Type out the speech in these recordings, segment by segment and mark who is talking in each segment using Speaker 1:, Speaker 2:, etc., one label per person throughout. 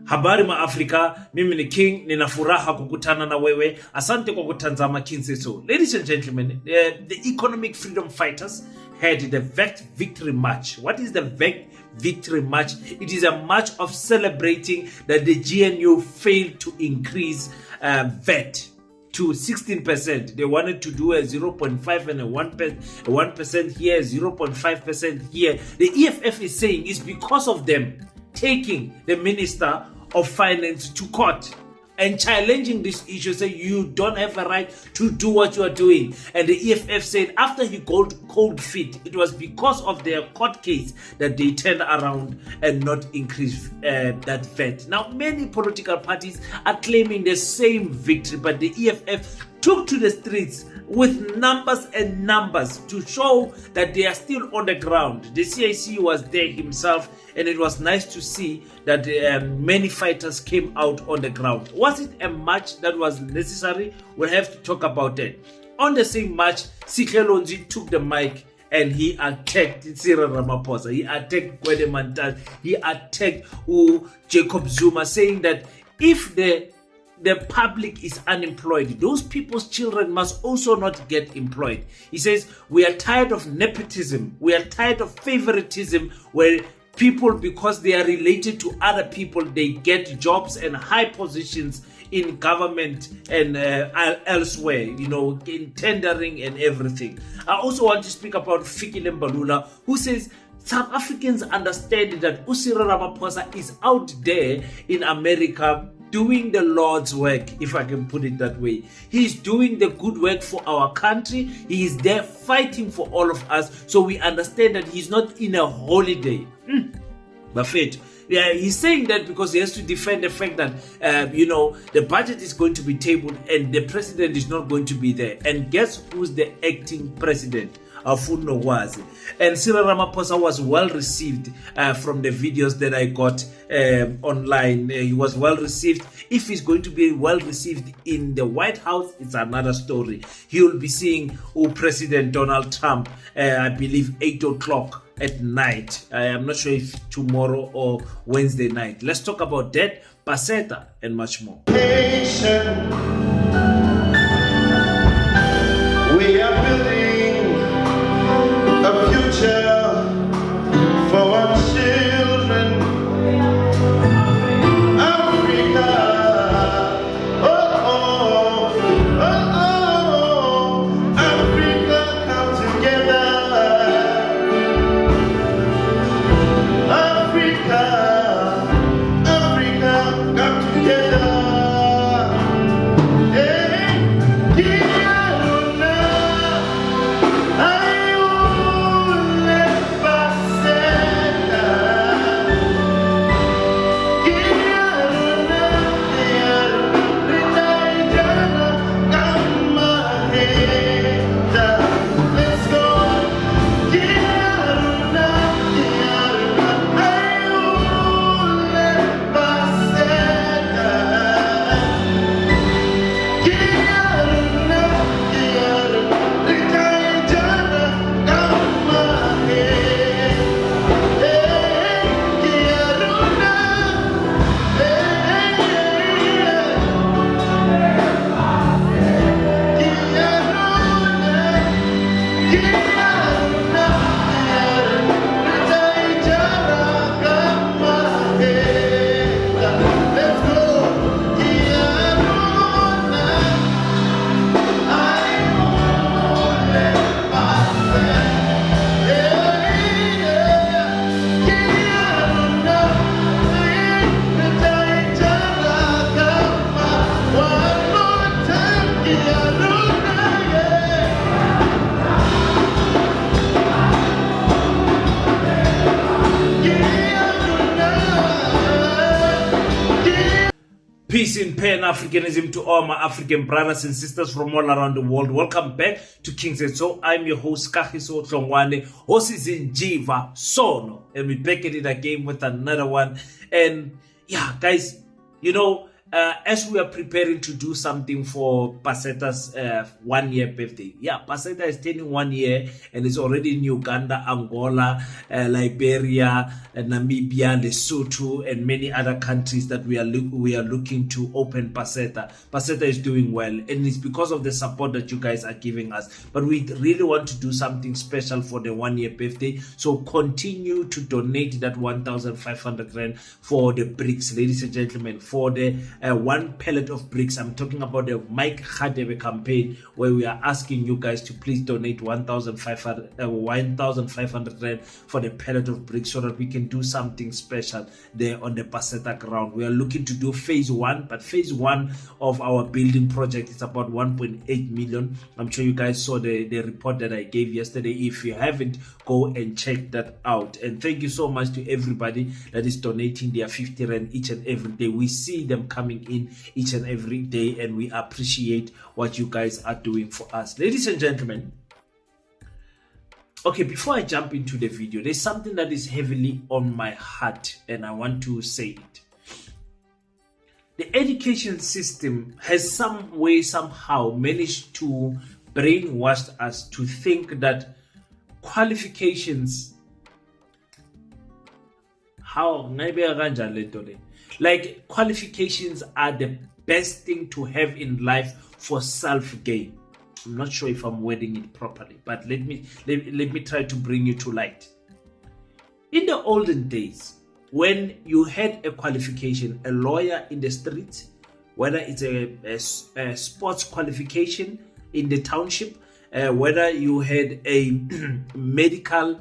Speaker 1: Habari ma Africa, mimi ni King, nina furaha kukutana na wewe. Asante kwa kutazama KingSetso. Ladies and gentlemen, the economic freedom fighters had the VET Victory March. What is the VET Victory March? It is a march of celebrating that the GNU failed to increase VAT to 16%. They wanted to do a 0.5 and a 1% here, 0.5% here. The EFF is saying it's because of them taking the Minister of Finance to court and challenging this issue, say you don't have a right to do what you are doing. And the EFF said after he got cold feet, it was because of their court case that they turned around and not increase that VAT. Now, many political parties are claiming the same victory, but the EFF took to the streets with numbers and numbers to show that they are still on the ground. The CIC was there himself, and it was nice to see that many fighters came out on the ground. Was it a march that was necessary? We'll have to talk about that. On the same march, SIHLE LONZI took the mic and he attacked Cyril Ramaphosa. He attacked Gwede Mantashe. He attacked Jacob Zuma, saying that if the public is unemployed, those people's children must also not get employed. He says, we are tired of nepotism. We are tired of favoritism where people, because they are related to other people, they get jobs and high positions in government and elsewhere, you know, in tendering and everything. I also want to speak about FIKILE MBALULA, who says South Africans understand that Cyril Ramaphosa is out there in America doing the Lord's work, if I can put it that way. He's doing the good work for our country. He is there fighting for all of us. So we understand that he's not in a holiday. Buffett. Yeah, he's saying that because he has to defend the fact that, you know, the budget is going to be tabled and the president is not going to be there. And guess who's the acting president? Afuno was. And Cyril Ramaphosa was well received from the videos that I got online. He was well received. If he's going to be well received in the White House, it's another story. He will be seeing President Donald Trump, I believe 8 o'clock at night. I am not sure if tomorrow or Wednesday night. Let's talk about that, Paseta, and much more. We are building a future for our children. Africa, oh, oh, oh, oh, Africa, come together. Africa, Africa, come together. Peace in Pan-Africanism to all my African brothers and sisters from all around the world. Welcome back to KingSetso. I'm your host, Kagiso Tlongwane. Host is in Jiva Sono. And we're back at it again with another one. And yeah, guys, you know, as we are preparing to do something for Paseta's 1 year birthday. Yeah, Paseta is turning 1 year and is already in Uganda, Angola, Liberia, Namibia, Lesotho, and many other countries that we are looking to open Paseta. Paseta is doing well, and it's because of the support that you guys are giving us. But we really want to do something special for the 1 year birthday. So continue to donate that 1,500 rand for the bricks, ladies and gentlemen, for the 1 pallet of bricks. I'm talking about the Mike Khadebe campaign, where we are asking you guys to please donate 1,500 rand for the pallet of bricks, so that we can do something special there on the Paseta ground. We are looking to do phase 1, but phase 1 of our building project is about 1.8 million. I'm sure you guys saw the report that I gave yesterday. If you haven't, go and check that out. And thank you so much to everybody that is donating their 50 rand each and every day. We see them coming in each and every day, and we appreciate what you guys are doing for us, ladies and gentlemen. Okay, before I jump into the video, there's something that is heavily on my heart, and I want to say it. The education system has some way, somehow managed to brainwash us to think that qualifications, like qualifications are the best thing to have in life for self-gain. I'm not sure if I'm wording it properly, but let me try to bring you to light. In the olden days, when you had a qualification, a lawyer in the street, whether it's a sports qualification in the township, whether you had a medical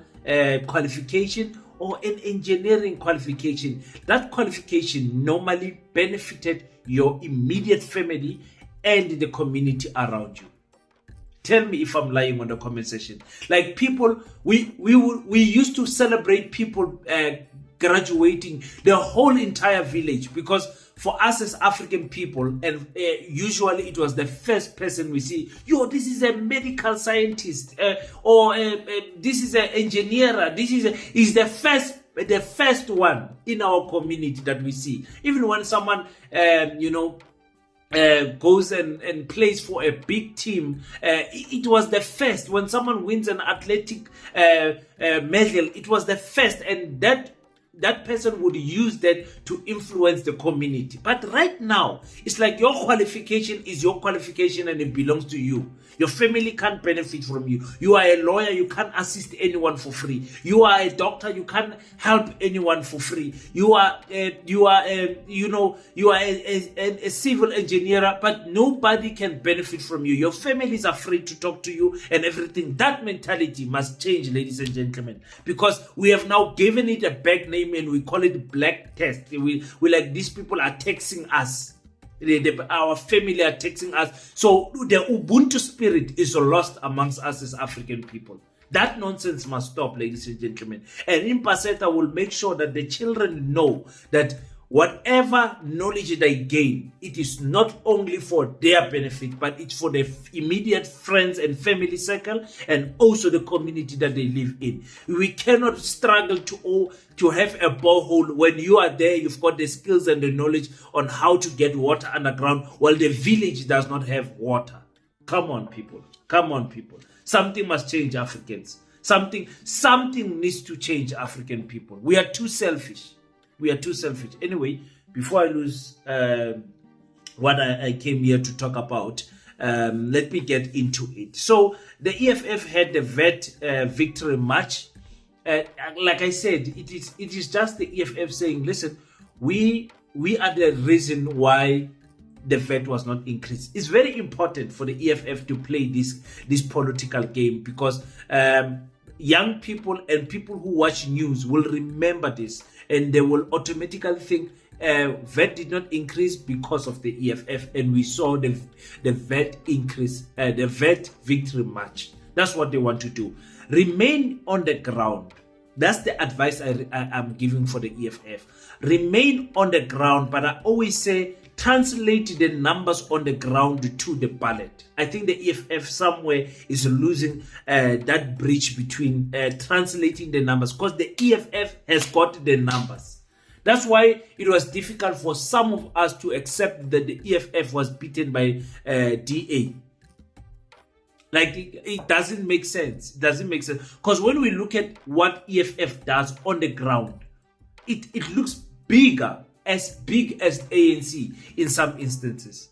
Speaker 1: qualification or an engineering qualification, that qualification normally benefited your immediate family and the community around you. Tell me if I'm lying on the comment section. Like people, we used to celebrate people graduating the whole entire village, because for us as African people, and usually it was the first person we see, this is a medical scientist, or this is an engineer, this is the first one in our community that we see. Even when someone goes and plays for a big team, it was the first. When someone wins an athletic medal, it was the first, and that person would use that to influence the community. But right now, it's like your qualification is your qualification and it belongs to you. Your family can't benefit from you. You are a lawyer, you can't assist anyone for free. You are a doctor, you can't help anyone for free. You are a civil engineer, but nobody can benefit from you. Your families are free to talk to you and everything. That mentality must change, ladies and gentlemen, because we have now given it a bad name and we call it black test. We like, these people are taxing us. Our family are taxing us. So the Ubuntu spirit is lost amongst us as African people. That nonsense must stop, ladies and gentlemen. And in Paseta, will make sure that the children know that whatever knowledge they gain, it is not only for their benefit, but it's for the immediate friends and family circle, and also the community that they live in. We cannot struggle to have a borehole when you are there, you've got the skills and the knowledge on how to get water underground, while the village does not have water. Come on, people. Come on, people. Something must change, Africans. Something needs to change, African people. We are too selfish. We are too selfish. Anyway, before I lose what I came here to talk about, let me get into it. So the EFF had the Vat victory march. Like I said, it is just the EFF saying, listen, we are the reason why the Vat was not increased. It's very important for the EFF to play this political game, because young people and people who watch news will remember this, and they will automatically think VAT did not increase because of the EFF, and we saw the VAT increase, the VAT victory march. That's what they want to do. Remain on the ground. That's the advice I'm giving for the EFF. Remain on the ground, but I always say, translate the numbers on the ground to the ballot. I think the EFF somewhere is losing that bridge between translating the numbers, because the EFF has got the numbers. That's why it was difficult for some of us to accept that the EFF was beaten by DA. Like, it doesn't make sense. It doesn't make sense. Because when we look at what EFF does on the ground, it looks bigger, as big as ANC in some instances.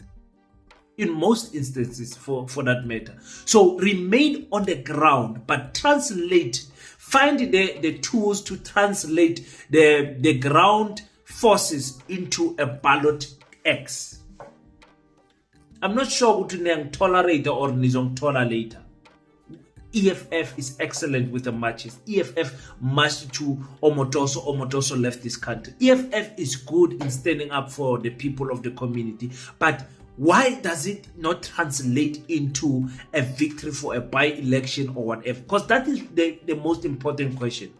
Speaker 1: In most instances, for that matter. So remain on the ground, but translate. Find the tools to translate the ground forces into a ballot X. I'm not sure what to tolerate or nizong tolerate. EFF is excellent with the matches. EFF marched to Omotoso. Omotoso left this country. EFF is good in standing up for the people of the community, but why does it not translate into a victory for a by-election or whatever? Because that is the most important question.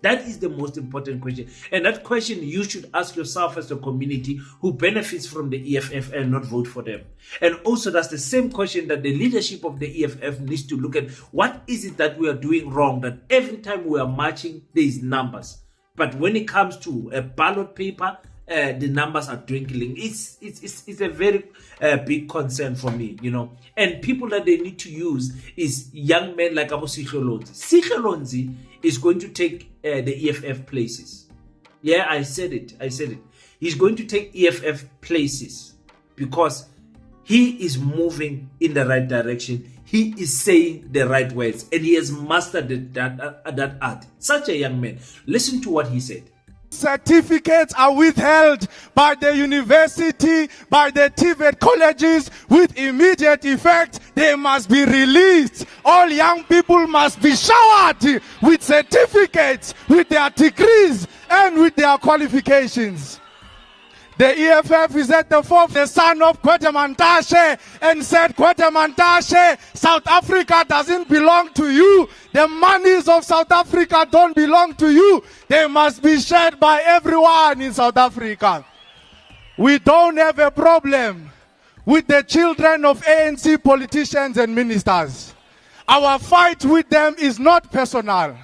Speaker 1: That is the most important question. And that question you should ask yourself as a community who benefits from the EFF and not vote for them. And also that's the same question that the leadership of the EFF needs to look at. What is it that we are doing wrong? That every time we are marching, there is numbers. But when it comes to a ballot paper, the numbers are dwindling. It's a very big concern for me, you know. And people that they need to use is young men like SIHLE LONZI. SIHLE LONZI is going to take the EFF places. Yeah, I said it. He's going to take EFF places because he is moving in the right direction. He is saying the right words and he has mastered that art. Such a young man. Listen to what he said.
Speaker 2: Certificates are withheld by the university, by the TVET colleges with immediate effect. They must be released. All young people must be showered with certificates, with their degrees and with their qualifications. The EFF is at the fourth, the son of Kwete Mantashe, and said, Kwete Mantashe, South Africa doesn't belong to you. The monies of South Africa don't belong to you. They must be shared by everyone in South Africa. We don't have a problem with the children of ANC politicians and ministers. Our fight with them is not personal,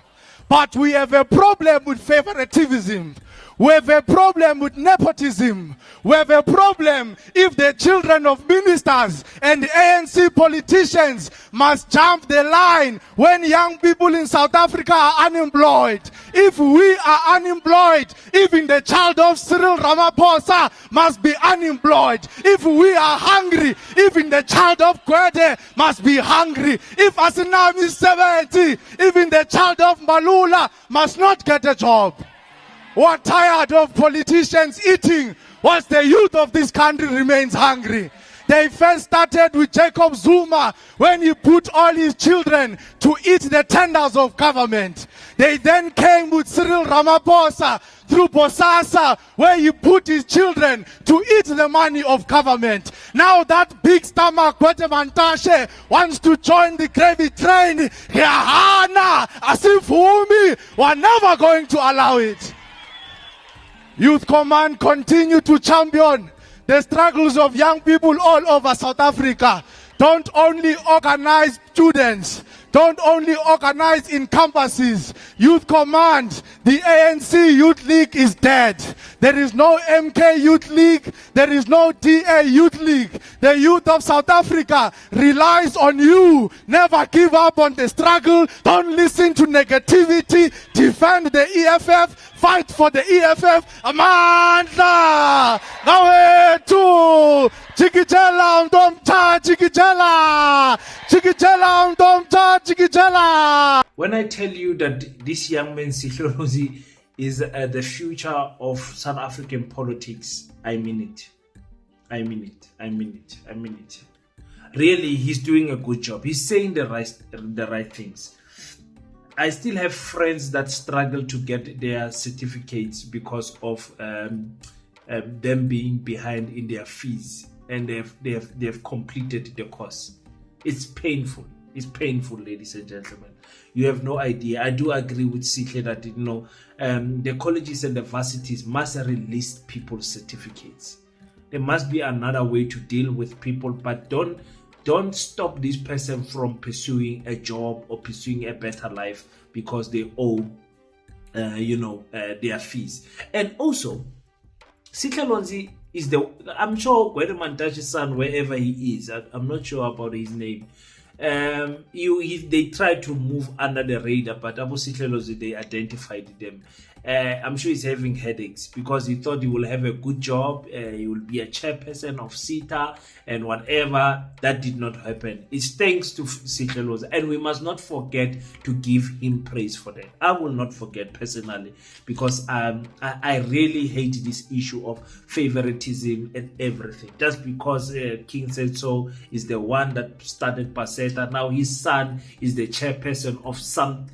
Speaker 2: but we have a problem with favoritism. We have a problem with nepotism. We have a problem if the children of ministers and ANC politicians must jump the line when young people in South Africa are unemployed. If we are unemployed, even the child of Cyril Ramaphosa must be unemployed. If we are hungry, even the child of Kwete must be hungry. If Asinami is 70, even the child of MBALULA must not get a job. We're tired of politicians eating whilst the youth of this country remains hungry. They first started with Jacob Zuma when he put all his children to eat the tenders of government. They then came with Cyril Ramaphosa through Bosasa where he put his children to eat the money of government. Now that big stomach Kwete Mantashe wants to join the gravy train. Yahana, Asifumi, we're never going to allow it. Youth Command continue to champion the struggles of young people all over South Africa. Don't only organize students. Don't only organize in campuses. Youth Command, the ANC Youth League is dead. There is no MK Youth League. There is no DA Youth League. The youth of South Africa relies on you. Never give up on the struggle. Don't listen to negativity. Defend the EFF. Fight for the EFF. Amandla! Gawetu! Chikijela Ndomta! Chikijela! Chikijela Ndomta! Chikijela!
Speaker 1: When I tell you that this young man SIHLE LONZI is the future of South African politics, I mean it. I mean it. Really, he's doing a good job. He's saying the right things. I still have friends that struggle to get their certificates because of them being behind in their fees, and they have completed the course. It's painful. It's painful, ladies and gentlemen. You have no idea. I do agree with SIHLE that the colleges and the varsities must release people's certificates. There must be another way to deal with people, but don't stop this person from pursuing a job or pursuing a better life because they owe their fees. And also SIHLE LONZI is I'm sure Gwede son, wherever he is, I'm not sure about his name. They tried to move under the radar, but Abu SIHLE LONZI, they identified them. I'm sure he's having headaches because he thought he will have a good job. He will be a chairperson of SITA and whatever. That did not happen. It's thanks to SIHLE LONZI, and we must not forget to give him praise for that. I will not forget personally, because I really hate this issue of favoritism and everything. Just because King said so is the one that started Paseta. Now his son is the chairperson of some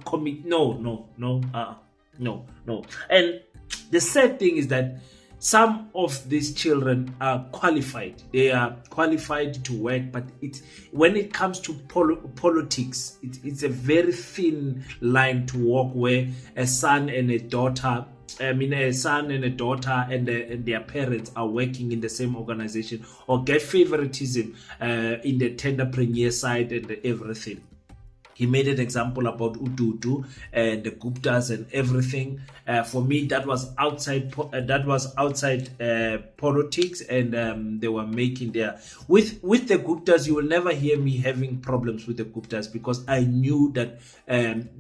Speaker 1: committee. No. And the sad thing is that some of these children are qualified. They are qualified to work, but when it comes to politics, it's a very thin line to walk, where a son and a daughter and their parents are working in the same organization, or get favoritism in the tenderpreneur side and everything. He made an example about Ubuntu and the Guptas and everything. For me, that was outside politics, and they were making their with the Guptas. You will never hear me having problems with the Guptas, because I knew that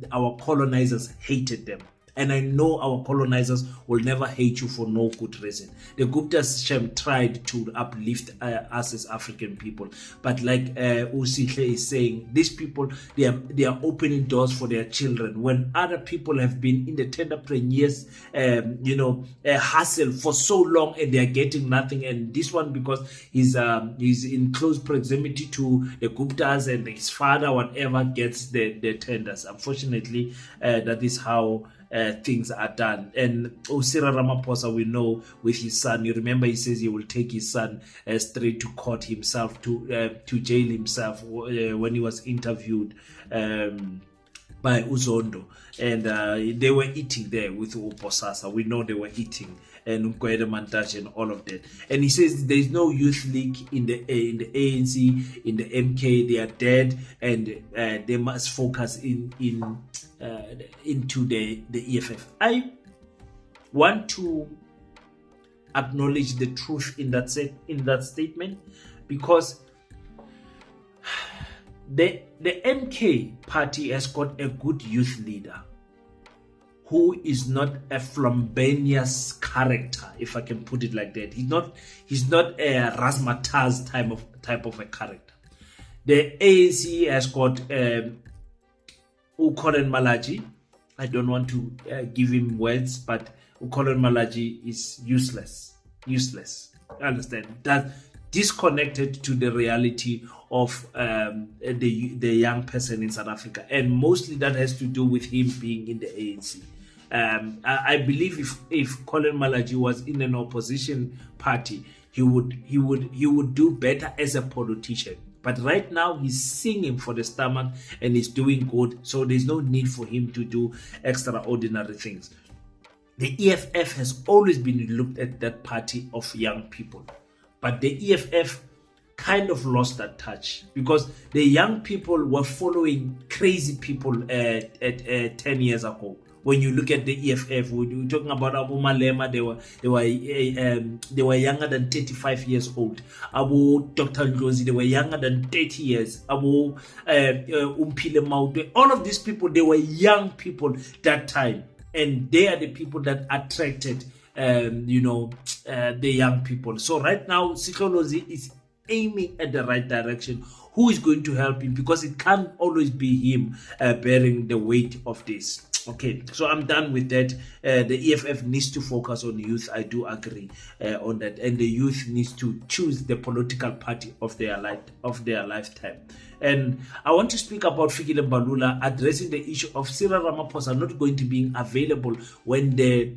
Speaker 1: our colonizers hated them. And I know our colonizers will never hate you for no good reason. The Guptas tried to uplift us as African people. But like SIHLE is saying, these people, they are opening doors for their children. When other people have been in the tenderpreneurs, hustle for so long, and they are getting nothing. And this one, because he's in close proximity to the Guptas, and his father, whatever, gets the tenders. Unfortunately, that is how things are done. And Cyril Ramaphosa, we know, with his son, you remember he says he will take his son straight to court himself, to jail himself, when he was interviewed by Uzondo, and they were eating there with Uposasa. We know they were eating, and Mkwede Mantashe and all of that. And he says there is no youth league in the ANC, in the MK. They are dead, and they must focus into the EFF. I want to acknowledge the truth in that statement, because the MK party has got a good youth leader who is not a flamboyant character, if I can put it like that. He's not a Razzmatazz type of a character. The ANC has got Ukollen Malaji. I don't want to give him words, but Ukollen Malaji is useless. I understand that, disconnected to the reality of the young person in South Africa, and mostly that has to do with him being in the ANC. I believe if Colin Malaji was in an opposition party, he would do better as a politician. But right now he's singing for the stomach and he's doing good, so there's no need for him to do extraordinary things. The EFF has always been looked at that party of young people, but the EFF kind of lost that touch, because the young people were following crazy people at 10 years ago. When you look at the EFF, we're talking about Abu Malema, they were younger than 35 years old. Abu Dr. Ndlozi, they were younger than 30 years. Abu Umpile Mautwe, all of these people, they were young people that time, and they are the people that attracted the young people. So right now, SIHLE LONZI is aiming at the right direction. Who is going to help him? Because it can't always be him bearing the weight of this. Okay, so I'm done with that. The EFF needs to focus on youth. I do agree on that, and the youth needs to choose the political party of their lifetime. And I want to speak about FIKILE MBALULA addressing the issue of Cyril Ramaphosa not going to be available when the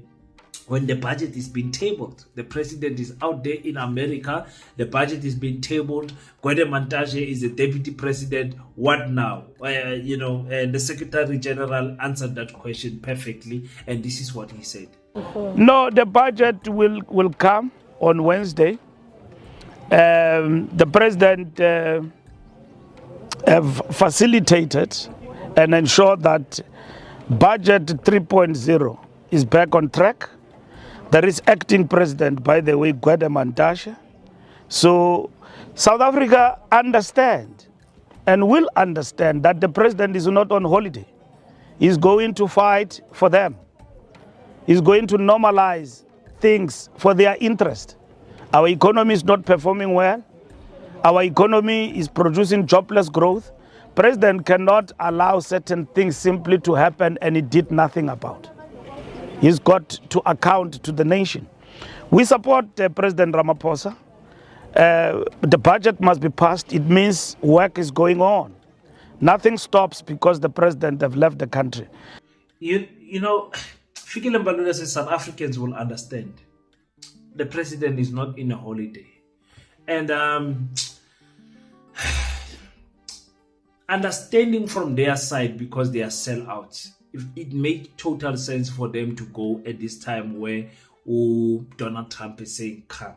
Speaker 1: budget is being tabled. The president is out there in America. The budget is being tabled. Gwede Mantashe is the deputy president. What now? And the Secretary General answered that question perfectly. And this is what he said.
Speaker 3: No, the budget will come on Wednesday. The president have facilitated and ensured that budget 3.0 is back on track. There is acting president, by the way, Gwede Mantashe. So South Africa understand and will understand that the president is not on holiday. He's going to fight for them. He's going to normalize things for their interest. Our economy is not performing well. Our economy is producing jobless growth. President cannot allow certain things simply to happen and he did nothing about. He's got to account to the nation. We support President Ramaphosa. The budget must be passed. It means work is going on. Nothing stops because the president have left the country.
Speaker 1: You know, FIKILE and MBALULA says South Africans will understand. The president is not in a holiday. And understanding from their side, because they are sellouts, if it makes total sense for them to go at this time where Donald Trump is saying come.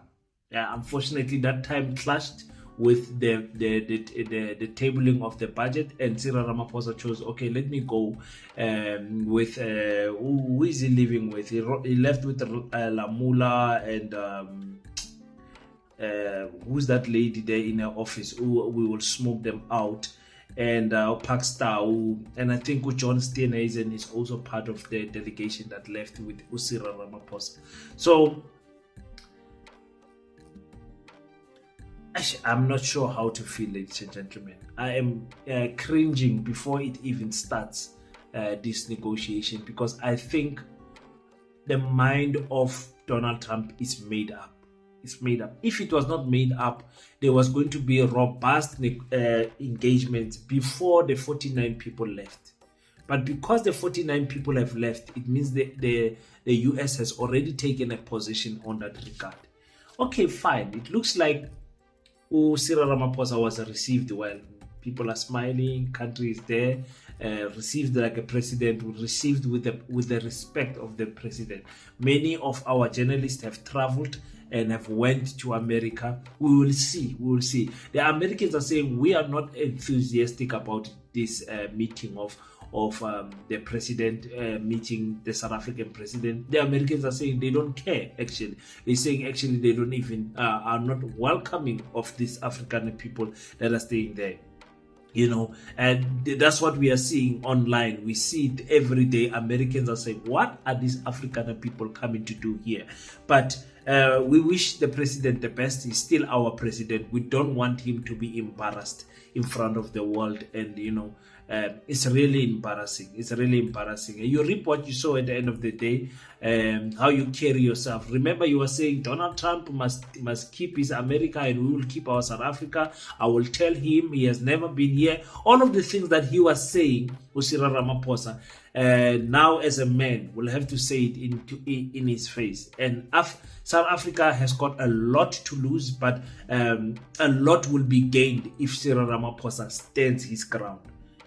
Speaker 1: Unfortunately, that time clashed with the tabling of the budget, and Cyril Ramaphosa chose, okay, let me go with who is he living with? He left with Lamula and who's that lady there in her office? We will smoke them out. And Pakstar, and I think John Steenhuisen is also part of the delegation that left with Cyril Ramaphosa. So I'm not sure how to feel, ladies and gentlemen. I am cringing before it even starts, this negotiation, because I think the mind of Donald Trump is made up. It's made up. If it was not made up, there was going to be a robust engagement before the 49 people left. But because the 49 people have left, it means the US has already taken a position on that regard. Okay, fine. It looks like Cyril Ramaphosa was received well. People are smiling, country is there, received like a president, received with the respect of the president. Many of our journalists have traveled and have went to America. We will see. The Americans are saying we are not enthusiastic about this meeting of the president meeting the South African president. The Americans are saying they don't care. Actually, they're saying actually they don't even are not welcoming of these African people that are staying there. You know, and that's what we are seeing online. We see it every day. Americans are saying, what are these African people coming to do here? But we wish the president the best. He's still our president. We don't want him to be embarrassed in front of the world. And, you know, it's really embarrassing. It's really embarrassing. You reap what you sow at the end of the day, how you carry yourself. Remember, you were saying Donald Trump must keep his America and we will keep our South Africa. I will tell him he has never been here. All of the things that he was saying, Cyril Ramaphosa, now as a man will have to say it in his face. And South Africa has got a lot to lose, but a lot will be gained if Cyril Ramaphosa stands his ground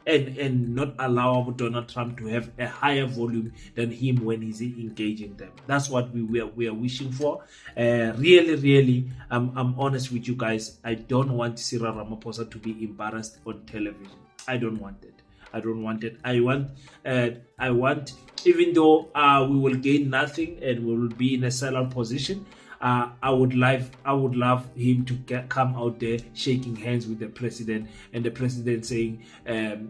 Speaker 1: and not allow Donald Trump to have a higher volume than him when he's engaging them. That's what we are wishing for. Really, I'm honest with you guys. I don't want Cyril Ramaphosa to be embarrassed on television. I don't want it. I want, even though we will gain nothing and we will be in a sellout position, I would love him to come out there shaking hands with the president, and the president saying,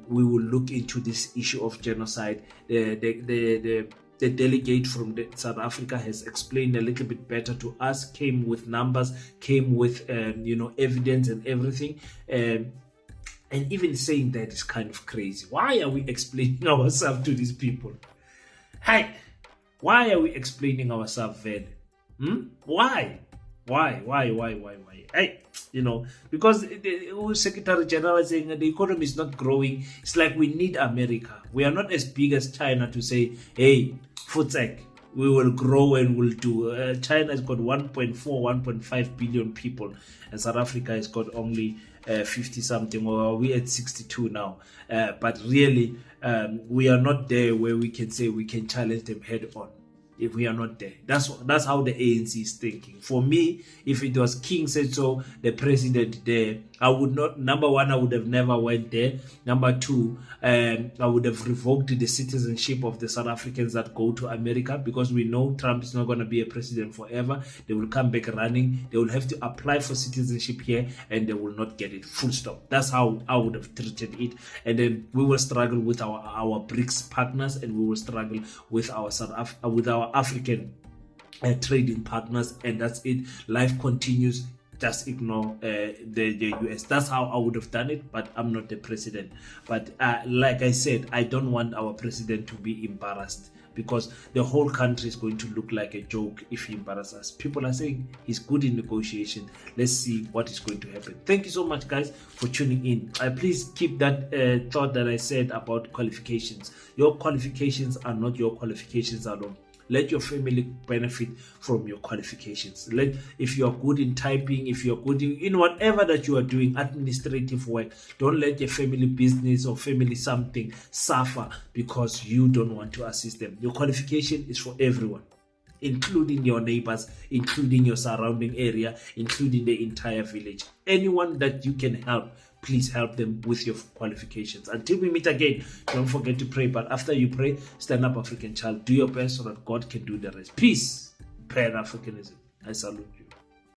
Speaker 1: we will look into this issue of genocide. The delegate from South Africa has explained a little bit better to us, came with numbers, came with evidence and everything. And even saying that is kind of crazy. Why are we explaining ourselves to these people? Hey, why are we explaining ourselves then? Why? Hey, because the Secretary General is saying that the economy is not growing. It's like we need America. We are not as big as China to say, hey, Futsek, we will grow and we'll do. China has got 1.5 billion people, and South Africa has got only 50 something, or we're at 62 now. But really, we are not there where we can say we can challenge them head on. If we are not there, that's how the ANC is thinking. For me, if it was King said so, the president there, I would not, number one, I would have never went there. Number two, I would have revoked the citizenship of the South Africans that go to America, because we know Trump is not going to be a president forever. They will come back running. They will have to apply for citizenship here and they will not get it. Full stop. That's how I would have treated it. And then we will struggle with our BRICS partners, and we will struggle with our African trading partners, and that's it. Life continues. Just ignore the US. That's how I would have done it, but I'm not the president. But like I said, I don't want our president to be embarrassed, because the whole country is going to look like a joke if he embarrasses us. People are saying he's good in negotiation. Let's see what is going to happen. Thank you so much, guys, for tuning in. Please keep that thought that I said about qualifications. Your qualifications are not your qualifications alone. Let your family benefit from your qualifications. If you are good in typing, if you are good in whatever that you are doing, administrative work, don't let your family business or family something suffer because you don't want to assist them. Your qualification is for everyone, including your neighbors, including your surrounding area, including the entire village. Anyone that you can help, please help them with your qualifications. Until we meet again, don't forget to pray. But after you pray, stand up, African child. Do your best so that God can do the rest. Peace. Pan-Africanism. I salute you.